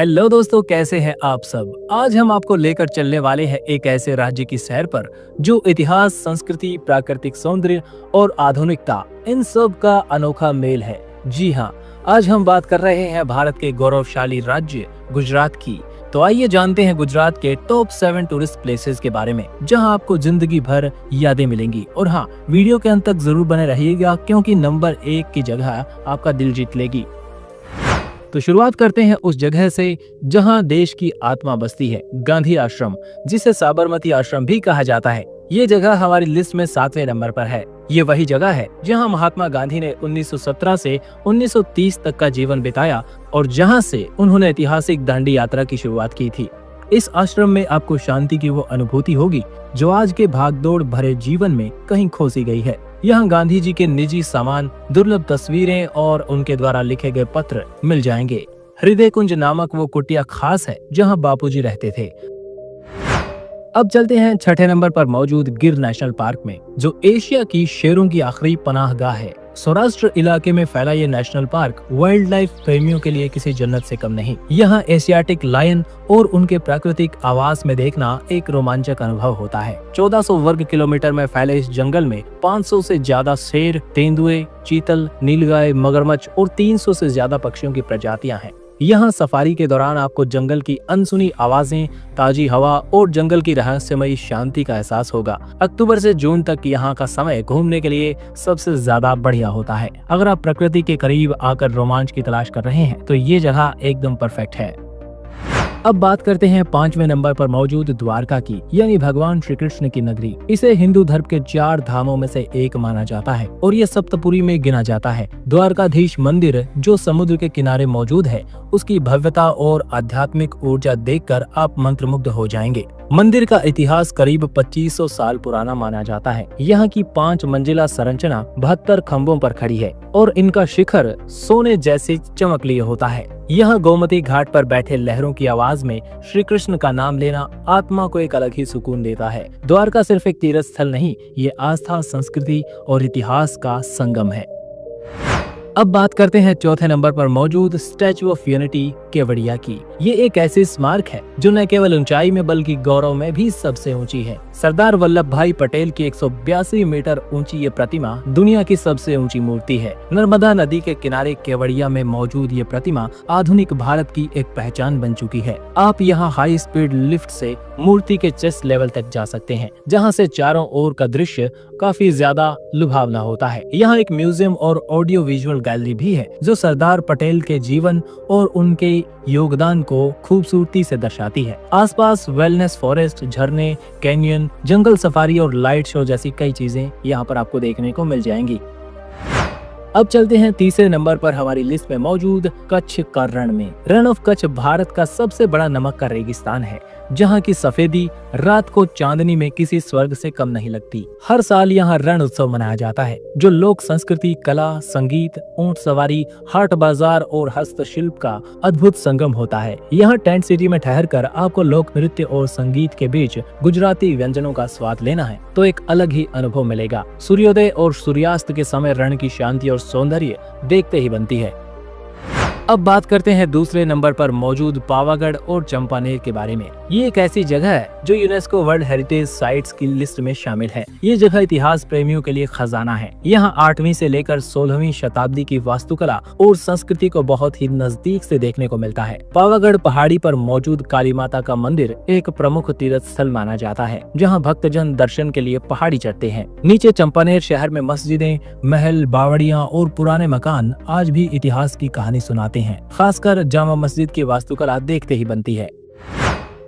Hello दोस्तों, कैसे हैं आप सब। आज हम आपको लेकर चलने वाले हैं एक ऐसे राज्य की सैर पर जो इतिहास, संस्कृति, प्राकृतिक सौंदर्य और आधुनिकता इन सब का अनोखा मेल है। जी हाँ, आज हम बात कर रहे हैं भारत के गौरवशाली राज्य गुजरात की। तो आइए जानते हैं गुजरात के टॉप 7 टूरिस्ट प्लेसेस के बारे में, जहां आपको जिंदगी भर यादें मिलेंगी। और हाँ, वीडियो के अंत तक जरूर बने रहिएगा क्योंकि नंबर 1 की जगह आपका दिल जीत लेगी। तो शुरुआत करते हैं उस जगह से जहां देश की आत्मा बसती है, गांधी आश्रम, जिसे साबरमती आश्रम भी कहा जाता है। ये जगह हमारी लिस्ट में 7वें नंबर पर है। ये वही जगह है जहां महात्मा गांधी ने 1917 से 1930 तक का जीवन बिताया और जहां से उन्होंने ऐतिहासिक दांडी यात्रा की शुरुआत की थी। इस आश्रम में आपको शांति की वो अनुभूति होगी जो आज के भागदौड़ भरे जीवन में कहीं खो सी गई है। यहाँ गांधी जी के निजी सामान, दुर्लभ तस्वीरें और उनके द्वारा लिखे गए पत्र मिल जाएंगे। हृदय कुंज नामक वो कुटिया खास है जहाँ बापूजी रहते थे। अब चलते हैं 6ठे नंबर पर मौजूद गिर नेशनल पार्क में, जो एशिया की शेरों की आखिरी पनाहगाह है। सौराष्ट्र इलाके में फैला ये नेशनल पार्क वाइल्ड लाइफ प्रेमियों के लिए किसी जन्नत से कम नहीं। यहाँ एशियाटिक लायन और उनके प्राकृतिक आवास में देखना एक रोमांचक अनुभव होता है। 1400 वर्ग किलोमीटर में फैले इस जंगल में 500 से ज्यादा शेर, तेंदुए, चीतल, नीलगाय, मगरमच्छ और 300 से ज्यादा पक्षियों की प्रजातियां हैं। यहाँ सफारी के दौरान आपको जंगल की अनसुनी आवाजें, ताजी हवा और जंगल की रहस्यमयी शांति का एहसास होगा। अक्टूबर से जून तक यहाँ का समय घूमने के लिए सबसे ज्यादा बढ़िया होता है। अगर आप प्रकृति के करीब आकर रोमांच की तलाश कर रहे हैं तो ये जगह एकदम परफेक्ट है। अब बात करते हैं 5वें नंबर पर मौजूद द्वारका की, यानी भगवान श्री कृष्ण की नगरी। इसे हिंदू धर्म के 4 धामों में से एक माना जाता है और ये सप्तपुरी में गिना जाता है। द्वारकाधीश मंदिर जो समुद्र के किनारे मौजूद है, उसकी भव्यता और आध्यात्मिक ऊर्जा देखकर आप मंत्रमुग्ध हो जाएंगे। मंदिर का इतिहास करीब 2500 साल पुराना माना जाता है। यहाँ की 5 मंजिला संरचना 72 खंभों पर खड़ी है और इनका शिखर सोने जैसे चमकलीय होता है। यहाँ गोमती घाट पर बैठे लहरों की आवाज में श्री कृष्ण का नाम लेना आत्मा को एक अलग ही सुकून देता है। द्वारका सिर्फ एक तीर्थ स्थल नहीं, ये आस्था, संस्कृति और इतिहास का संगम है। अब बात करते हैं 4थे नंबर पर मौजूद स्टैचू ऑफ यूनिटी केवड़िया की। ये एक ऐसी स्मारक है जो न केवल ऊंचाई में बल्कि गौरव में भी सबसे ऊंची है। सरदार वल्लभ भाई पटेल की 182 मीटर ऊंची ये प्रतिमा दुनिया की सबसे ऊंची मूर्ति है। नर्मदा नदी के किनारे केवड़िया में मौजूद ये प्रतिमा आधुनिक भारत की एक पहचान बन चुकी है। आप यहाँ हाई स्पीड लिफ्ट से मूर्ति के चेस्ट लेवल तक जा सकते हैं, जहाँ से चारों ओर का दृश्य काफी ज्यादा लुभावना होता है। यहाँ एक म्यूजियम और ऑडियो विजुअल गैलरी भी है जो सरदार पटेल के जीवन और उनके योगदान को खूबसूरती से दर्शाती है। आसपास वेलनेस फॉरेस्ट, झरने, कैनियन, जंगल सफारी और लाइट शो जैसी कई चीजें यहाँ पर आपको देखने को मिल जाएंगी। अब चलते हैं 3रे नंबर पर हमारी लिस्ट में मौजूद कच्छ का रण में। रण ऑफ कच्छ भारत का सबसे बड़ा नमक का रेगिस्तान है, जहाँ की सफेदी रात को चांदनी में किसी स्वर्ग से कम नहीं लगती। हर साल यहाँ रण उत्सव मनाया जाता है जो लोक संस्कृति, कला, संगीत, ऊंट सवारी, हाट बाजार और हस्तशिल्प का अद्भुत संगम होता है। यहाँ टेंट सिटी में ठहरकर आपको लोक नृत्य और संगीत के बीच गुजराती व्यंजनों का स्वाद लेना है तो एक अलग ही अनुभव मिलेगा। सूर्योदय और सूर्यास्त के समय रण की शांति और सौंदर्य देखते ही बनती है। अब बात करते हैं 2रे नंबर पर मौजूद पावागढ़ और चंपानेर के बारे में। ये एक ऐसी जगह है जो यूनेस्को वर्ल्ड हेरिटेज साइट्स की लिस्ट में शामिल है। ये जगह इतिहास प्रेमियों के लिए खजाना है। यहाँ 8वीं से लेकर 16वीं शताब्दी की वास्तुकला और संस्कृति को बहुत ही नजदीक से देखने को मिलता है। पावागढ़ पहाड़ी पर मौजूद काली माता का मंदिर एक प्रमुख तीर्थ स्थल माना जाता है, जहाँ भक्तजन दर्शन के लिए पहाड़ी चढ़ते हैं। नीचे चंपानेर शहर में मस्जिदें, महल, बावड़ियाँ और पुराने मकान आज भी इतिहास की कहानी सुनाते हैं। खासकर जामा मस्जिद की वास्तुकला देखते ही बनती है।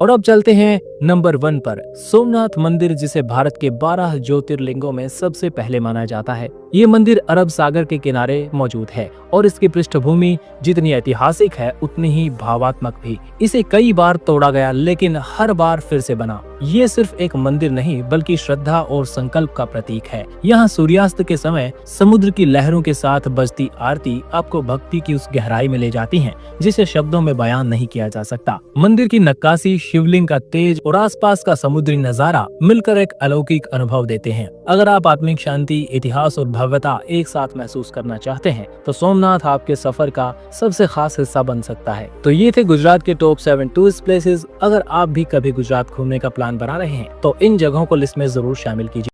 और अब चलते हैं नंबर 1 पर, सोमनाथ मंदिर, जिसे भारत के 12 ज्योतिर्लिंगों में सबसे पहले माना जाता है। ये मंदिर अरब सागर के किनारे मौजूद है और इसकी पृष्ठभूमि जितनी ऐतिहासिक है उतनी ही भावात्मक भी। इसे कई बार तोड़ा गया लेकिन हर बार फिर से बना। ये सिर्फ एक मंदिर नहीं बल्कि श्रद्धा और संकल्प का प्रतीक है। यहाँ सूर्यास्त के समय समुद्र की लहरों के साथ बजती आरती आपको भक्ति की उस गहराई में ले जाती है जिसे शब्दों में बयान नहीं किया जा सकता। मंदिर की नक्काशी, शिवलिंग का तेज और आसपास का समुद्री नजारा मिलकर एक अलौकिक अनुभव देते हैं। अगर आप आत्मिक शांति, इतिहास और भव्यता एक साथ महसूस करना चाहते हैं तो सोमनाथ आपके सफर का सबसे खास हिस्सा बन सकता है। तो ये थे गुजरात के टॉप 7 टूरिस्ट प्लेसेस। अगर आप भी कभी गुजरात घूमने का प्लान बना रहे हैं तो इन जगहों को लिस्ट में जरूर शामिल कीजिए।